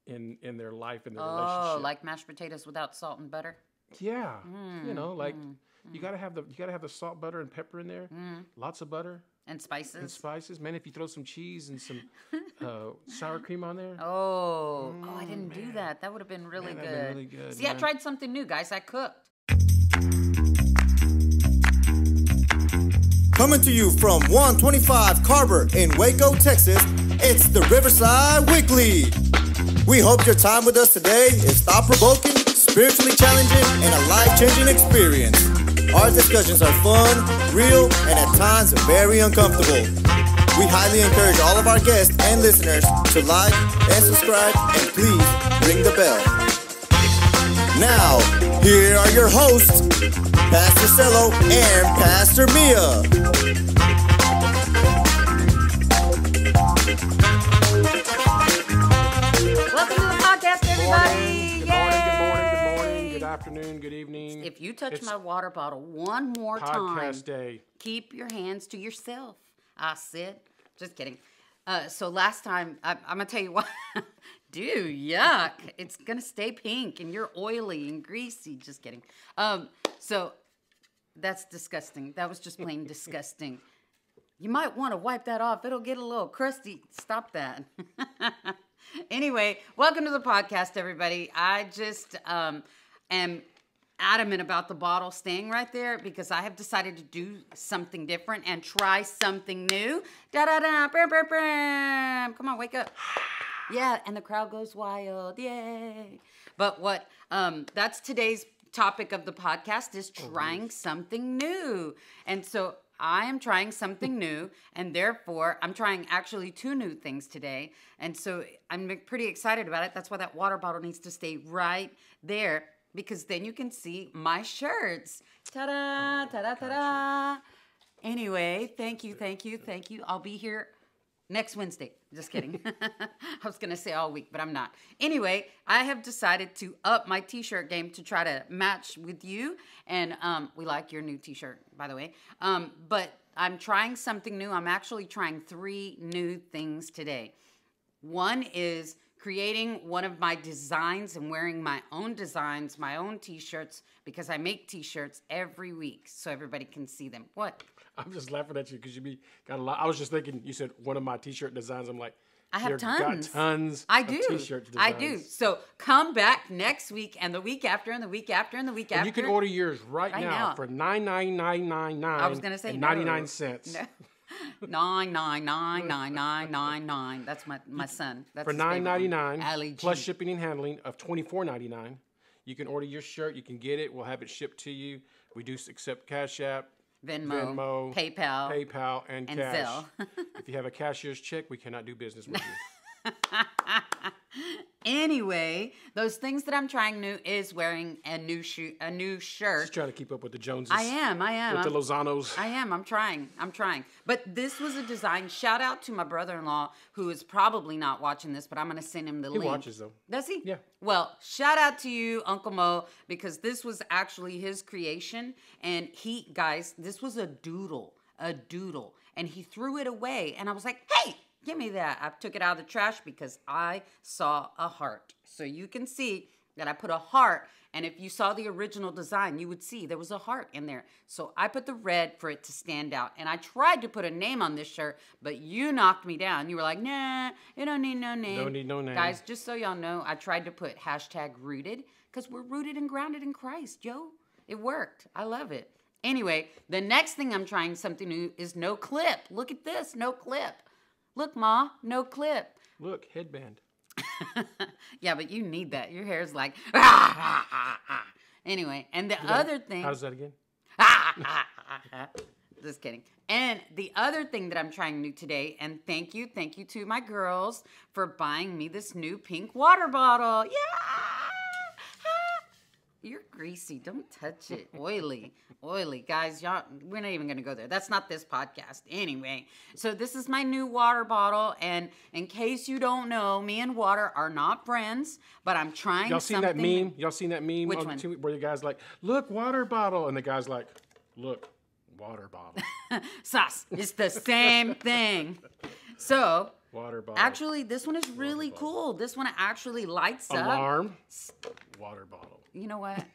in their life, in their relationship. Oh, like mashed potatoes without salt and butter? Yeah. You gotta have the salt, butter, and pepper in there. Lots of butter. And spices. And spices. Man, if you throw some cheese and some sour cream on there. Oh, I didn't do that. That would have been really good. Been really good. See, I tried something new, guys. I cooked. Coming to you from 125 Carver in Waco, Texas, it's the Riverside Weekly. We hope your time with us today is thought-provoking, spiritually challenging, and a life-changing experience. Our discussions are fun, real, and at times very uncomfortable. We highly encourage all of our guests and listeners to like and subscribe, and please ring the bell. Now, here are your hosts, Pastor Cello and Pastor Mia. Welcome to the podcast, everybody. Good morning, good afternoon, good evening. If you touch my water bottle one more time, podcast day. Keep your hands to yourself. I said, just kidding. So last time, I'm going to tell you what. Dude, yuck. It's going to stay pink and you're oily and greasy. Just kidding. So that's disgusting. That was just plain disgusting. You might want to wipe that off. It'll get a little crusty. Stop that. Anyway, welcome to the podcast, everybody. I just am adamant about the bottle staying right there because I have decided to do something different and try something new. Da-da-da, bam, bam, bam. Come on, wake up. Yeah, and the crowd goes wild. Yay. But what, that's today's topic of the podcast is trying something new. And so I am trying something new, and therefore I'm trying actually 2 new things today. And so I'm pretty excited about it. That's why that water bottle needs to stay right there, because then you can see my shirts. Ta-da, ta-da, ta-da. Anyway, thank you. I'll be here next Wednesday. Just kidding. I was going to say all week, but I'm not. Anyway, I have decided to up my t-shirt game to try to match with you. And we like your new t-shirt, by the way. But I'm trying something new. I'm actually trying 3 new things today. One is creating one of my designs and wearing my own designs, my own t-shirts, because I make t-shirts every week so everybody can see them. What? I'm just laughing at you because got a lot. I was just thinking, you said one of my t-shirt designs. I'm like, I have tons. Got tons I of do. t-shirt designs. I do. So come back next week and the week after and the week after and the week after. And you can order yours right now for $9.9999. I was gonna say and no. 99 cents. No. 9999999. That's my son. That's for $9.99 Ali plus G. shipping and handling of $24.99. You can order your shirt. You can get it. We'll have it shipped to you. We do accept Cash App, Venmo, PayPal, and and cash. Zelle. If you have a cashier's check, we cannot do business with you. Anyway, those things that I'm trying new is wearing a new shirt. Just trying to keep up with the Joneses. I am. With the Lozanos. I am. I'm trying. But this was a design. Shout out to my brother-in-law, who is probably not watching this, but I'm going to send him the link. He watches, though. Does he? Yeah. Well, shout out to you, Uncle Mo, because this was actually his creation. And this was a doodle. And he threw it away. And I was like, hey, give me that. I took it out of the trash because I saw a heart. So you can see that I put a heart. And if you saw the original design, you would see there was a heart in there. So I put the red for it to stand out. And I tried to put a name on this shirt, but you knocked me down. You were like, nah, you don't need no name. Don't need no name. Guys, just so y'all know, I tried to put #rooted because we're rooted and grounded in Christ, yo. It worked. I love it. Anyway, the next thing I'm trying something new is no clip. Look at this, no clip. Look, Ma, no clip. Look, headband. Yeah, but you need that. Your hair's like, Anyway, and the other thing. How does that again? Just kidding. And the other thing that I'm trying new today, and thank you to my girls for buying me this new pink water bottle. Yeah! You're greasy. Don't touch it. Oily. Guys, y'all, we're not even going to go there. That's not this podcast. Anyway, so this is my new water bottle. And in case you don't know, me and water are not friends, but I'm trying Y'all seen that meme? Y'all seen that meme? Which on one? Where the guy's like, look, water bottle. And the guy's like, look, water bottle. Sauce. It's the same thing. So Water bottle. Actually, this one is really cool. This one actually lights up. Alarm. Water bottle. You know what?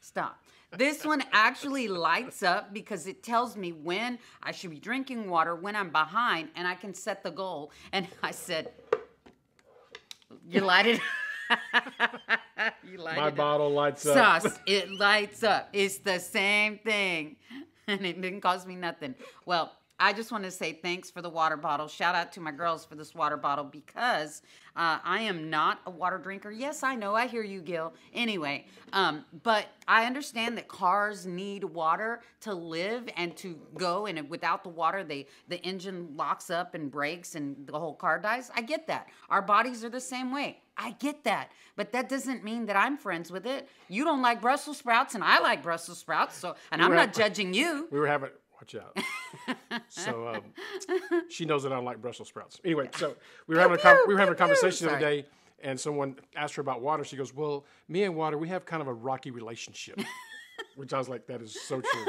Stop. This one actually lights up because it tells me when I should be drinking water, when I'm behind, and I can set the goal. And I said, you light it. My bottle lights up. Sus, it lights up. It's the same thing. And it didn't cost me nothing. Well, I just want to say thanks for the water bottle. Shout out to my girls for this water bottle because I am not a water drinker. Yes, I know. I hear you, Gil. Anyway, but I understand that cars need water to live and to go. And without the water, the engine locks up and breaks and the whole car dies. I get that. Our bodies are the same way. I get that. But that doesn't mean that I'm friends with it. You don't like Brussels sprouts and I like Brussels sprouts. And I'm not judging you. We were having... Watch out. So she knows that I don't like Brussels sprouts. Anyway, so we were having a conversation the other day, and someone asked her about water. She goes, "Well, me and water, we have kind of a rocky relationship," which I was like, "That is so true."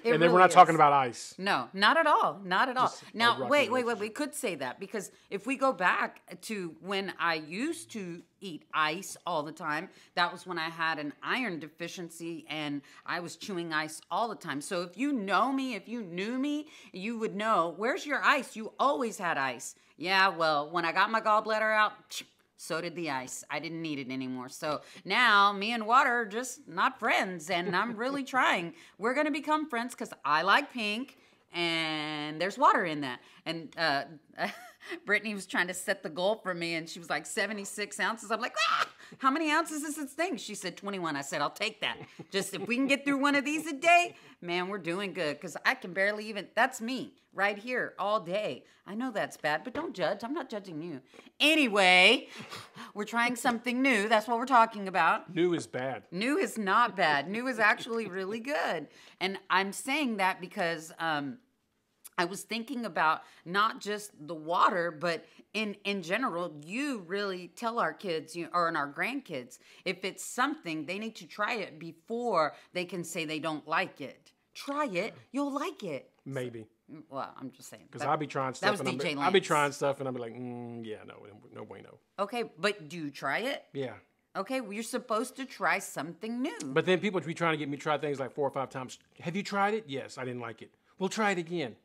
And then we're not talking about ice. No, not at all. Not at all. Just Now, wait. We could say that because if we go back to when I used to eat ice all the time, that was when I had an iron deficiency and I was chewing ice all the time. So if you know me, if you knew me, you would know, where's your ice? You always had ice. Yeah, well, when I got my gallbladder out, so did the ice. I didn't need it anymore. So now me and water are just not friends, and I'm really trying. We're going to become friends because I like pink, and there's water in that. And Brittany was trying to set the goal for me, and she was like 76 ounces. I'm like, how many ounces is this thing? She said 21. I said, I'll take that. Just if we can get through one of these a day, man, we're doing good because I can barely even, that's me right here all day. I know that's bad, but don't judge. I'm not judging you. Anyway, we're trying something new. That's what we're talking about. New is bad. New is not bad. New is actually really good. And I'm saying that because I was thinking about not just the water, but in general, you really tell our kids or our grandkids, if it's something, they need to try it before they can say they don't like it. Try it. You'll like it. Maybe. Well, I'm just saying. Because I'll be trying stuff. That was DJ I'll be trying stuff and I'll be like, yeah, no bueno. Okay, but do you try it? Yeah. Okay, well, you're supposed to try something new. But then people be trying to get me to try things like 4 or 5 times. Have you tried it? Yes, I didn't like it. Well, try it again.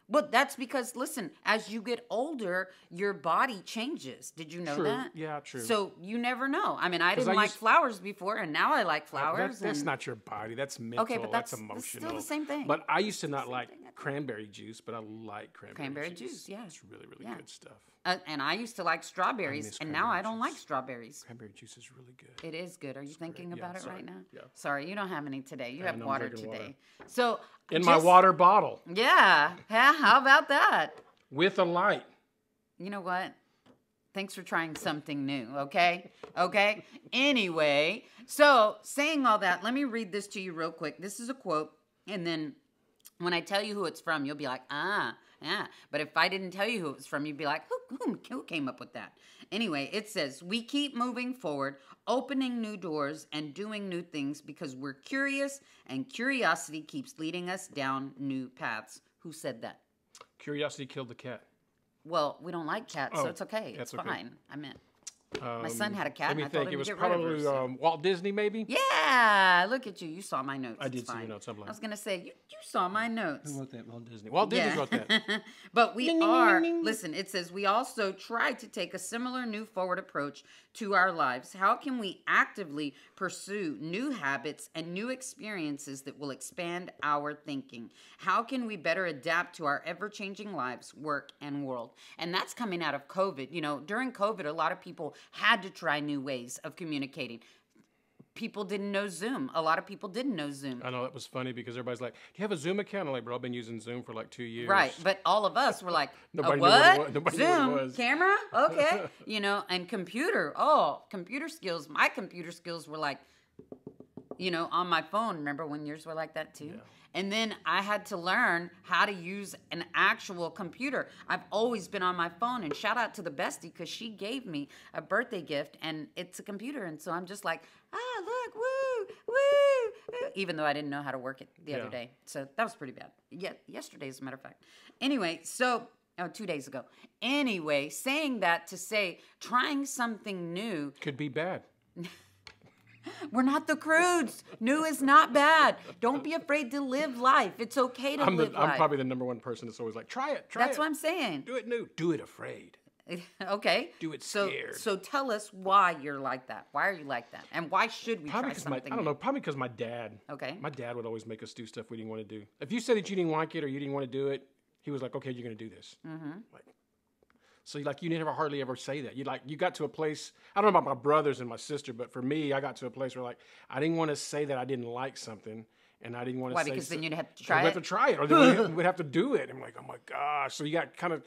But that's because, listen, as you get older, your body changes. Did you know that? Yeah, true. So you never know. I mean, I didn't like flowers before, and now I like flowers. That's not your body. That's mental. Okay, but that's emotional. That's still the same thing. But I used to not like cranberry juice, but I like cranberry juice. Yeah. It's really, really good stuff. And I used to like strawberries, and now I don't like strawberries. Cranberry juice is really good. It is good. Are you thinking about it right now? Yeah. Sorry, you don't have any today. You have water today. So in my water bottle. Yeah. How about that? With a light. You know what? Thanks for trying something new, okay? Okay? Anyway, so saying all that, let me read this to you real quick. This is a quote, and then when I tell you who it's from, you'll be like, yeah. But if I didn't tell you who it was from, you'd be like, who came up with that? Anyway, it says, we keep moving forward, opening new doors and doing new things because we're curious, and curiosity keeps leading us down new paths. Who said that? Curiosity killed the cat. Well, we don't like cats, so it's okay. It's fine. I meant. My son had a cat. Let me and I told think. him It was to get rid of her, probably Walt Disney, maybe? Yeah. Look at you. You saw my notes. I did It's see fine. your notes. I'm like, I was going to say, you saw my notes. Who wrote that? Walt Disney. Walt Disney wrote that. But we listen, it says, we also try to take a similar new forward approach to our lives. How can we actively pursue new habits and new experiences that will expand our thinking? How can we better adapt to our ever-changing lives, work, and world? And that's coming out of COVID. You know, during COVID, a lot of people had to try new ways of communicating. People didn't know Zoom. A lot of people didn't know Zoom. I know that was funny because everybody's like, "Do you have a Zoom account?" I'm like, "Bro, I've been using Zoom for like 2 years." Right, but all of us were like, Nobody what? Knew what Zoom, it was. camera, okay. You know, and computer. Oh, computer skills. My computer skills were like, you know, on my phone. Remember when yours were like that too? Yeah. And then I had to learn how to use an actual computer. I've always been on my phone, and shout out to the bestie because she gave me a birthday gift, and it's a computer. And so I'm just like, look, woo, woo, even though I didn't know how to work it the other day. So that was pretty bad. Yeah, yesterday, as a matter of fact. Anyway, so Oh, 2 days ago. Anyway, saying that to say trying something new. Could be bad. We're not the Crudes. New is not bad. Don't be afraid to live life. It's okay to live life. I'm probably the number one person that's always like, try it. That's what I'm saying. Do it new. Do it afraid. Okay. Do it scared. So tell us why you're like that. Why are you like that? And why should we Probably try something I don't know. Probably because my dad. Okay. My dad would always make us do stuff we didn't want to do. If you said that you didn't like it or you didn't want to do it, he was like, okay, you're going to do this. Mm-hmm. So you never hardly ever say that. You got to a place, I don't know about my brothers and my sister, but for me, I got to a place where I didn't want to say that I didn't like something, and I didn't want to say. Why? Because then you'd have to We'd try it. have to try it, or then we would have to do it. I'm like, oh my gosh! So you got kind of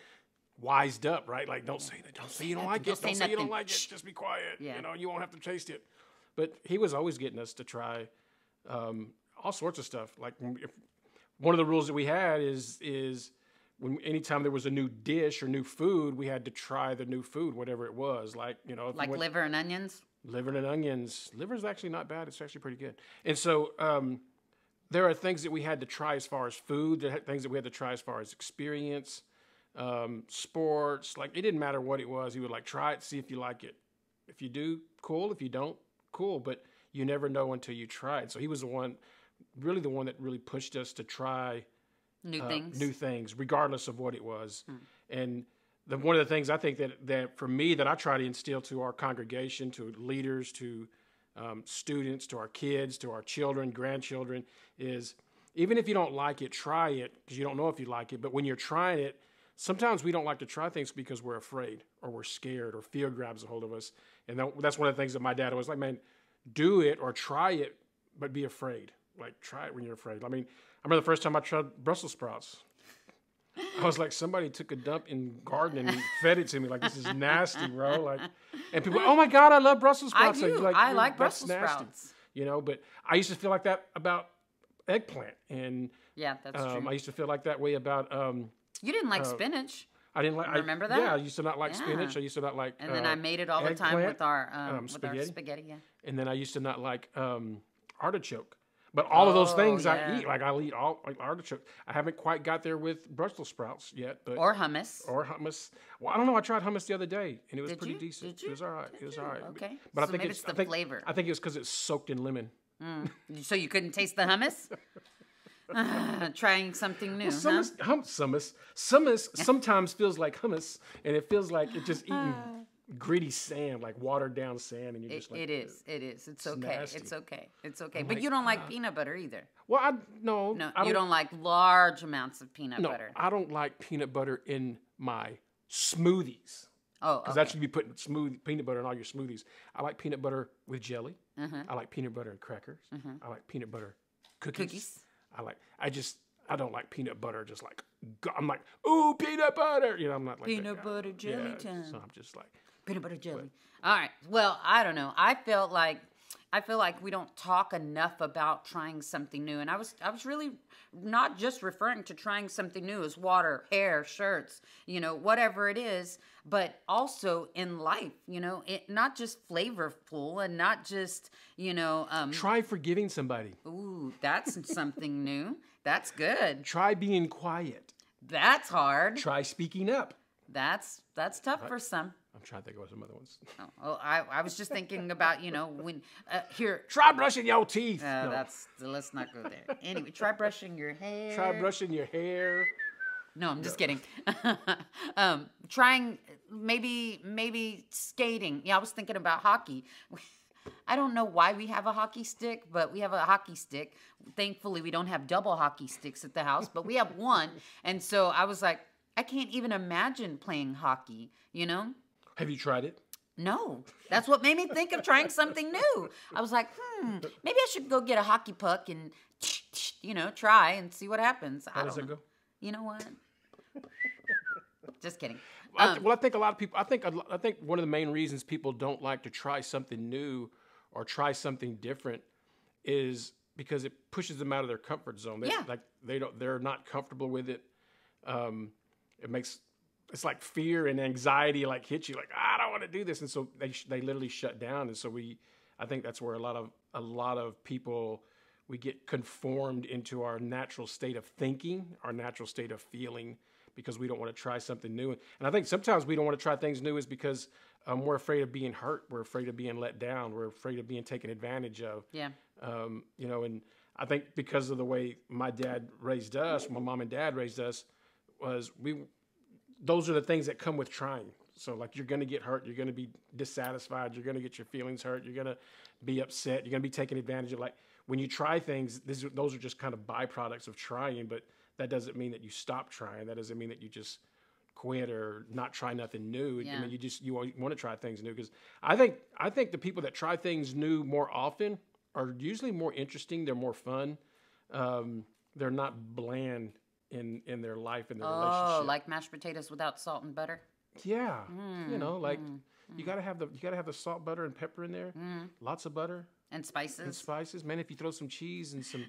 wised up, right? Like, don't say that. Don't say you don't like it. Don't say you don't like it. Just be quiet. Yeah. You won't have to taste it. But he was always getting us to try all sorts of stuff. Like, if one of the rules that we had is anytime there was a new dish or new food, we had to try the new food, whatever it was. Like, like liver and onions. Liver and onions. Liver's actually not bad. It's actually pretty good. And so there are things that we had to try as far as food. There are things that we had to try as far as experience, sports. Like, it didn't matter what it was. He would try it, see if you like it. If you do, cool. If you don't, cool. But you never know until you try it. So he was the one that really pushed us to try new things, regardless of what it was. And one of the things I think that for me that I try to instill to our congregation, to leaders, to students, to our kids, to our children, grandchildren, is even if you don't like it, try it, because you don't know if you like it. But when you're trying it, sometimes we don't like to try things because we're afraid or we're scared or fear grabs a hold of us. And that's one of the things that my dad was like, man, do it or try it, but be afraid. Like, try it when you're afraid. I mean, I remember the first time I tried Brussels sprouts. I was like, somebody took a dump in the garden and fed it to me. Like, this is nasty, bro. Like, and people, oh my God, I love Brussels sprouts. I do. I like Brussels sprouts. But I used to feel like that about eggplant. And yeah, that's true. I used to feel like that way about. You didn't like spinach. I didn't like. Remember that? Yeah, I used to not like spinach. I used to not like. And then I made it all the time with our spaghetti. Yeah. And then I used to not like artichoke. But all of those things I eat, I'll eat all artichoke. I haven't quite got there with Brussels sprouts yet, but or hummus. Well, I don't know. I tried hummus the other day, and it was pretty Did decent. you? It was all right. It was all right. Okay, but so maybe it's the flavor. I think it was because it's soaked in lemon. So you couldn't taste the hummus? Trying something new, hummus sometimes feels like hummus, and it feels like it's just eating gritty sand, like watered down sand, and you're just like, it is. It's okay. Nasty. It's okay. But you don't like peanut butter either. Well, you don't like large amounts of peanut butter. I don't like peanut butter in my smoothies. Oh, because that should be putting peanut butter in all your smoothies. I like peanut butter with jelly. I like peanut butter and crackers. I like peanut butter cookies. I don't like peanut butter. Just like, I'm like, ooh, peanut butter. I'm not like peanut butter jelly time. So I'm just like peanut butter jelly. All right. Well, I don't know. I feel like we don't talk enough about trying something new. And I was really not just referring to trying something new as water, hair, shirts, whatever it is, but also in life, not just flavorful and not just, try forgiving somebody. Ooh, that's something new. That's good. Try being quiet. That's hard. Try speaking up. That's tough for some. I'm trying to think of some other ones. I was just thinking about, when here. Try brushing your teeth. Let's not go there. Anyway, try brushing your hair. Try brushing your hair. No, I'm just kidding. Trying maybe skating. Yeah, I was thinking about hockey. I don't know why we have a hockey stick, but we have a hockey stick. Thankfully, we don't have double hockey sticks at the house, but we have one. And so I was like, I can't even imagine playing hockey, Have you tried it? No. That's what made me think of trying something new. I was like, maybe I should go get a hockey puck and, try and see what happens. How does it go? You know what? Just kidding. I think a lot of people. I think one of the main reasons people don't like to try something new or try something different is because it pushes them out of their comfort zone. They're not comfortable with it. It's like fear and anxiety hit you. Like, I don't want to do this, and so they literally shut down. And so I think that's where a lot of people, we get conformed into our natural state of thinking, our natural state of feeling, because we don't want to try something new. And I think sometimes we don't want to try things new is because we're afraid of being hurt. We're afraid of being let down. We're afraid of being taken advantage of. Yeah. You know, and I think because of the way my dad raised us, my mom and dad raised us, those are the things that come with trying. So like you're going to get hurt. You're going to be dissatisfied. You're going to get your feelings hurt. You're going to be upset. You're going to be taken advantage of. Like when you try things, those are just kind of byproducts of trying, but that doesn't mean that you stop trying. That doesn't mean that you just quit or not try nothing new. Yeah. I mean, you want to try things new because I think the people that try things new more often are usually more interesting. They're more fun. They're not bland in their life and their relationship. Oh, like mashed potatoes without salt and butter? Yeah. You know, like you gotta have the salt, butter, and pepper in there. Lots of butter. And spices. And spices. Man, if you throw some cheese and some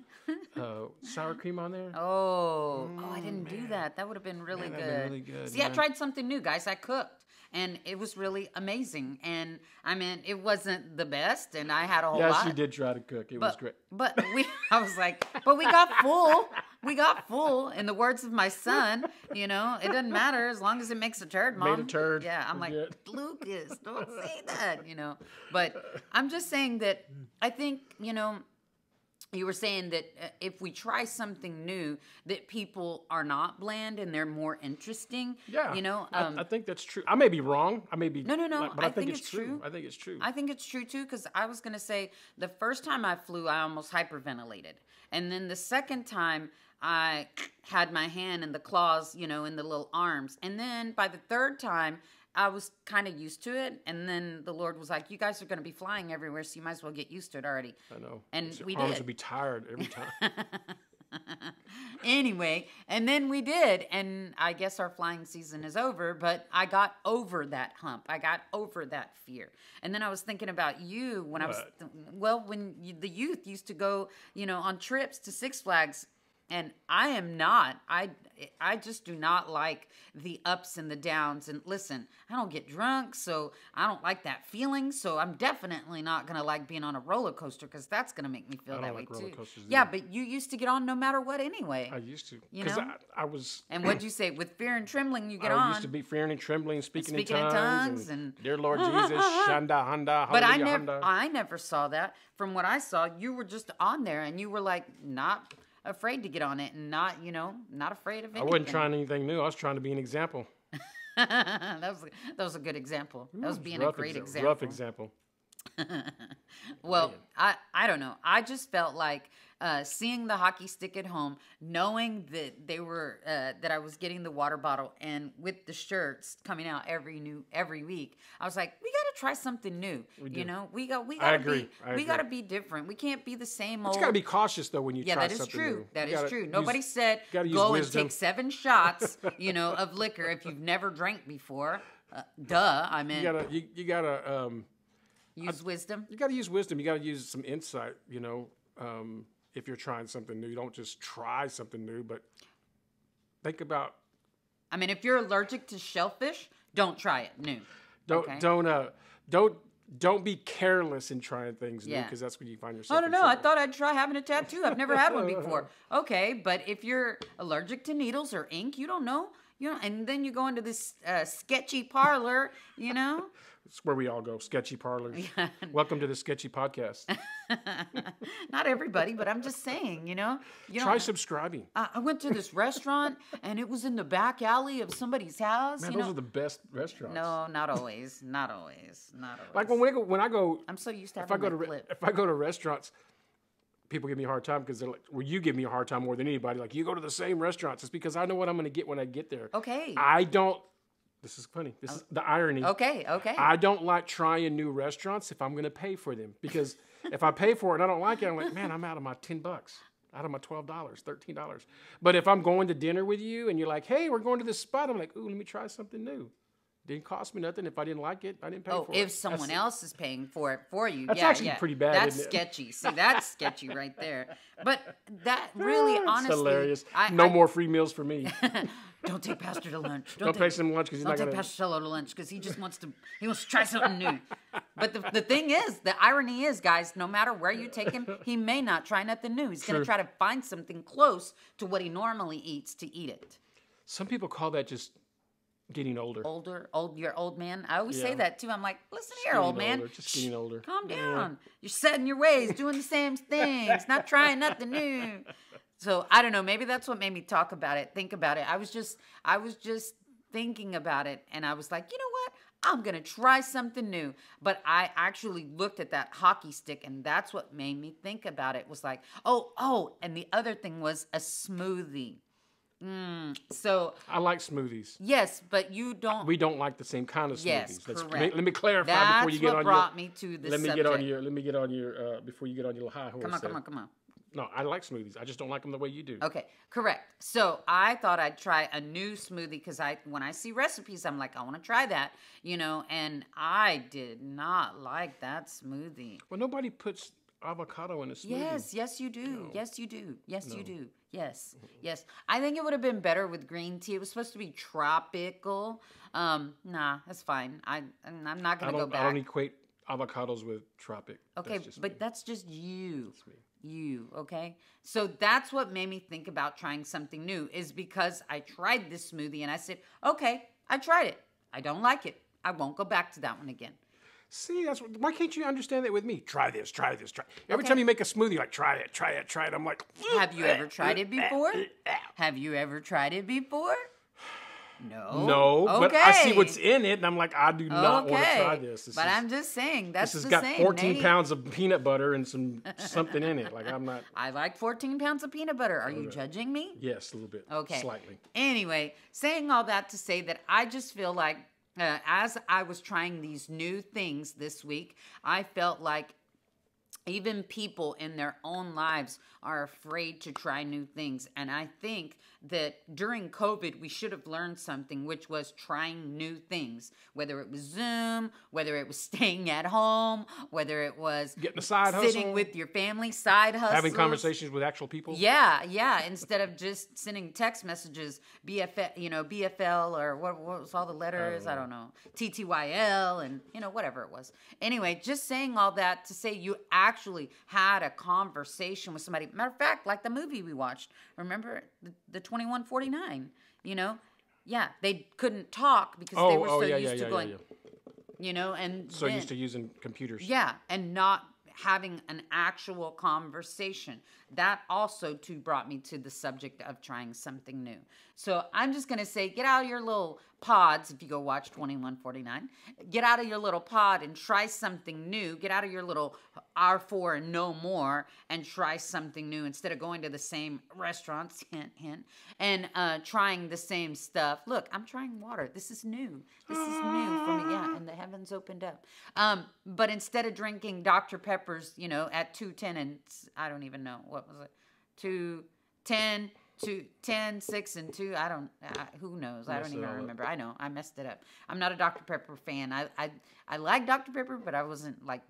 sour cream on there. Oh, I didn't do that. That would have been really Man, good. that'd been really good, See, I man. tried something new, guys. I cooked. And it was really amazing. And I mean, it wasn't the best, and I had a whole lot. Yes, you did try to cook. It was great. But I was like, but we got full. We got full. In the words of my son, you know, it doesn't matter as long as it makes a turd, Mom. Made a turd. Yeah, I'm like, Forget. Lucas, don't say that, you know. But I'm just saying that I think, you know, you were saying that if we try something new, that people are not bland and they're more interesting. Yeah. You know, I think that's true. I may be wrong. I may be. No. But I think it's true. I think it's true. I think it's true too, because I was gonna say the first time I flew, I almost hyperventilated, and then the second time I had my hand in the claws, you know, in the little arms, and then by the third time I was kind of used to it, and then the Lord was like, "You guys are gonna be flying everywhere, so you might as well get used to it already." I know. And Your we arms did. would be tired every time. Anyway, and then we did, and I guess our flying season is over, but I got over that hump. I got over that fear. And then I was thinking about you when the youth used to go, you know, on trips to Six Flags, and I am not. I just do not like the ups and the downs. And listen, I don't get drunk, so I don't like that feeling. So I'm definitely not going to like being on a roller coaster because that's going to make me feel I that don't way like roller too. coasters Yeah, either. but you used to get on no matter what anyway. I used to. You Because know? I was. And what'd you say? With fear and trembling, you get I on. used to be fearing and trembling, speaking in Speaking in tongues, tongues and and- dear Lord Jesus, Shanda, Handa, But Hallelujah, I never saw that. From what I saw, you were just on there, and you were like not afraid to get on it, and not, you know, not afraid of I anything. wasn't trying anything new. I was trying to be an example. that was a good example. That was being a great example. Rough example. Well, I don't know. I just felt like seeing the hockey stick at home, knowing that they were that I was getting the water bottle, and with the shirts coming out every week, I was like, we got to try something new. You know, we got I to agree. we got to be different. We can't be the same old. But you got to be cautious though when you Yeah, try that is something true. new. That You is gotta true. use- Nobody said gotta use go wisdom. and take 7 shots, you know, of liquor if you've never drank before. I mean, You gotta use wisdom. You got to use wisdom. You got to use some insight, you know, if you're trying something new. You don't just try something new, but think about. I mean, if you're allergic to shellfish, don't try it new. Don't be careless in trying things new Yeah. because that's when you find yourself. I don't in know. I trouble. thought I'd try having a tattoo. I've never had one before. Okay, but if you're allergic to needles or ink, you don't know. You know, and then you go into this sketchy parlor, you know. It's where we all go, sketchy parlors. Welcome to the sketchy podcast. Not everybody, but I'm just saying, you know. Try subscribing. I went to this restaurant, and it was in the back alley of somebody's house. Man, you those know? are the best restaurants. No, not always. Not always. Not always. Like when I go, I'm so used to if I having go my to clip. if I go to restaurants, people give me a hard time because they're like, well, you give me a hard time more than anybody. Like you go to the same restaurants. It's because I know what I'm going to get when I get there. Okay. I don't. This is funny. This is the irony. Okay. I don't like trying new restaurants if I'm going to pay for them because if I pay for it and I don't like it, I'm like, man, I'm out of my $10, out of my $12, $13. But if I'm going to dinner with you and you're like, hey, we're going to this spot, I'm like, ooh, let me try something new. Didn't cost me nothing. If I didn't like it, I didn't pay for it. If someone else is paying for it for you, That's yeah, actually yeah. pretty bad, That's isn't it? sketchy. See, that's sketchy right there. But that really, It's honestly, hilarious. I No more free meals for me. Don't take Pastor to lunch. Don't pay some lunch because he's Don't not take going to. Pastor Cello to lunch because he just wants to try something new. But the thing is, the irony is, guys, no matter where you take him, he may not try nothing new. He's going to try to find something close to what he normally eats to eat it. Some people call that just getting older. You're old man. I always say Yeah. that too. I'm like, listen Just here, getting old man. older, just getting older. Calm Yeah. down. You're set in your ways, doing the same things, not trying nothing new. So I don't know. Maybe that's what made me talk about it, think about it. I was just thinking about it, and I was like, you know what? I'm gonna try something new. But I actually looked at that hockey stick, and that's what made me think about it. Was like, oh, and the other thing was a smoothie. So I like smoothies. yes, but you don't. We don't like the same kind of smoothies. Yes, correct. Let me clarify That's before you get what on brought me to the Let me subject. get on your before you get on your high horse. Come on. No, I like smoothies. I just don't like them the way you do. Okay, correct. So I thought I'd try a new smoothie because when I see recipes, I'm like, I want to try that, and I did not like that smoothie. Well, nobody puts avocado in a smoothie. Yes, you do. No. Yes, you do. Yes, No. you do. Yes. I think it would have been better with green tea. It was supposed to be tropical. Nah, that's fine. I'm not gonna go back. I don't equate avocados with tropic. Okay, me. that's just you. That's me. You, okay? So that's what made me think about trying something new, is because I tried this smoothie and I said, okay, I tried it. I don't like it. I won't go back to that one again. See, why can't you understand that with me? Try this. Every Okay. time you make a smoothie, like try it. I'm like, Have you ever tried it before? Have you ever tried it before? No. No, Okay. but I see what's in it, and I'm like, I do not want to try this. I'm just saying, that's This the has got same. 14 Nate. pounds of peanut butter and something in it. Like, I'm not. I like 14 pounds of peanut butter. Are you judging me? Yes, a little bit. Okay. Slightly. Anyway, saying all that to say that I just feel like as I was trying these new things this week, I felt like even people in their own lives are afraid to try new things. And I think that during COVID, we should have learned something, which was trying new things, whether it was Zoom, whether it was staying at home, whether it was Getting a side sitting hustle. with your family, side hustles. Having conversations with actual people. Yeah. Instead of just sending text messages, BFL or what was all the letters? I don't know. TTYL and whatever it was. Anyway, just saying all that to say you actually had a conversation with somebody. Matter of fact, like the movie we watched. Remember the 2149? Yeah, they couldn't talk because they were so used to going. And So then, used to using computers. yeah, and not having an actual conversation. That also too brought me to the subject of trying something new. So I'm just going to say, get out of your little pods if you go watch 2149. Get out of your little pod and try something new. Get out of your little R4 and no more and try something new instead of going to the same restaurants, hint, hint, and trying the same stuff. Look, I'm trying water. This is new. This is new for me. Yeah, and the heavens opened up. But instead of drinking Dr. Peppers, at 2:10 and I don't even know, what was it? 2:10, 10, 6, and 2. Who knows? I don't even remember. I know. I messed it up. I'm not a Dr. Pepper fan. I like Dr. Pepper, but I wasn't like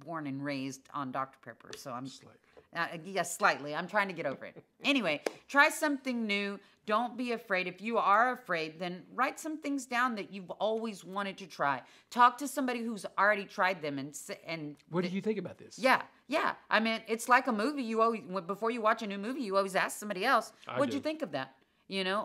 born and raised on Dr. Pepper. So I'm yes, slightly. I'm trying to get over it. Anyway, try something new. Don't be afraid. If you are afraid, then write some things down that you've always wanted to try. Talk to somebody who's already tried them and What do you think about this? Yeah. I mean, it's like a movie. You always, before you watch a new movie, you always ask somebody else, "What'd you think of that?"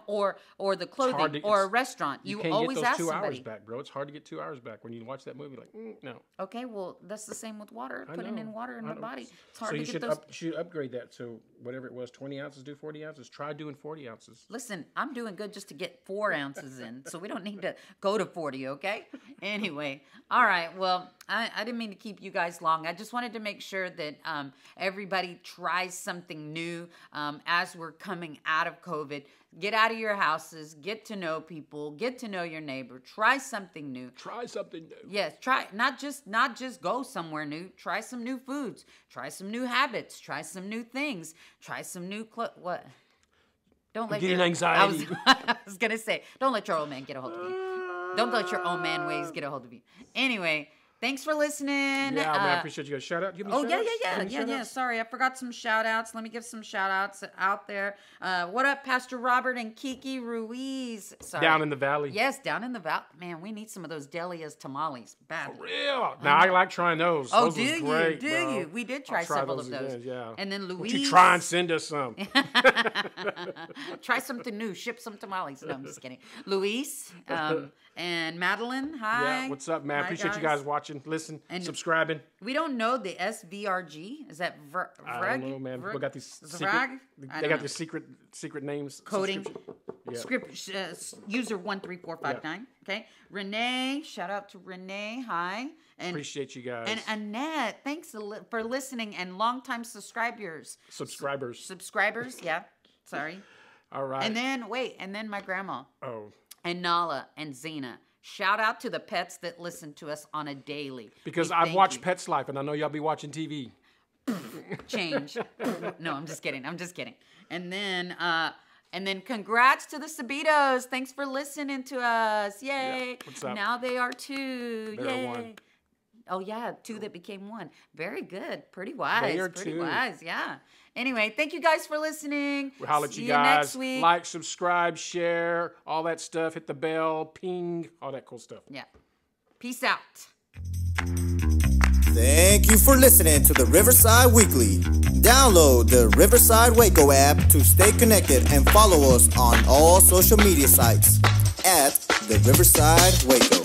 Or the clothing, or a restaurant. You can't always get those ask 2 somebody. hours back, bro. It's hard to get 2 hours back when you watch that movie. Like, no. Okay, well, that's the same with water. Putting in water in my body. It's hard So to you get should those. you should upgrade that. So whatever it was, 20 ounces, do 40 ounces. Try doing 40 ounces. Listen, I'm doing good just to get 4 ounces in, so we don't need to go to 40, okay? Anyway, all right, well, I didn't mean to keep you guys long. I just wanted to make sure that everybody tries something new as we're coming out of COVID. Get out of your houses, get to know people, get to know your neighbor, try something new. Try something new. Yes, try not just go somewhere new. Try some new foods, try some new habits, try some new things, try some new what? Don't let getting anxiety. I was gonna say, don't let your old man get a hold of you. Don't let your old man ways get a hold of you. Anyway, Thanks for listening. Yeah, man, I appreciate you guys. Shout out. Give me shout outs. Yeah. Sorry, I forgot some shout outs. Let me give some shout outs out there. What up, Pastor Robert and Kiki Ruiz? Sorry. Down in the valley. Yes, down in the valley. Man, we need some of those Delia's tamales. Bad. For real. Now, I like trying those. Oh, those do was you? great, Do bro. you? We did try I'll several of those. Again, yeah. And then Louise. Won't you try and send us some? Try something new. Ship some tamales. No, I'm just kidding. Luis and Madeline. Hi. Yeah, what's up, man? Hi, Appreciate you guys watching, listen, And subscribing. We don't know the SVRG. Is that I don't know, man. We got these Zvrag? They got these secret names. Coding. Yeah. Script user 13459. Okay. Renee. Shout out to Renee. Hi. And Appreciate you guys. And Annette. Thanks for listening and longtime subscribers. Subscribers. Yeah. Sorry. All right. And then my grandma. Oh. And Nala and Zena. Shout out to the pets that listen to us on a daily. Because I've watched Pets Life, and I know y'all be watching TV. Change. No, I'm just kidding. And then congrats to the Sabitos. Thanks for listening to us. Yay. Yeah. What's up? Now they are 2. They're Yay. 1. Oh, yeah. 2 that became 1. Very good. Pretty wise. They are Pretty 2. wise. Yeah. Anyway, thank you guys for listening. We'll holler at See you guys. next week. Like, subscribe, share, all that stuff. Hit the bell, ping, all that cool stuff. Yeah. Peace out. Thank you for listening to the Riverside Weekly. Download the Riverside Waco app to stay connected and follow us on all social media sites at the Riverside Waco.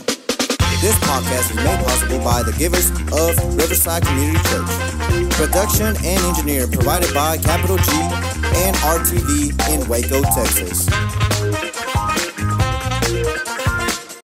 This podcast is made possible by the givers of Riverside Community Church. Production and engineering provided by Capital G and RTV in Waco, Texas.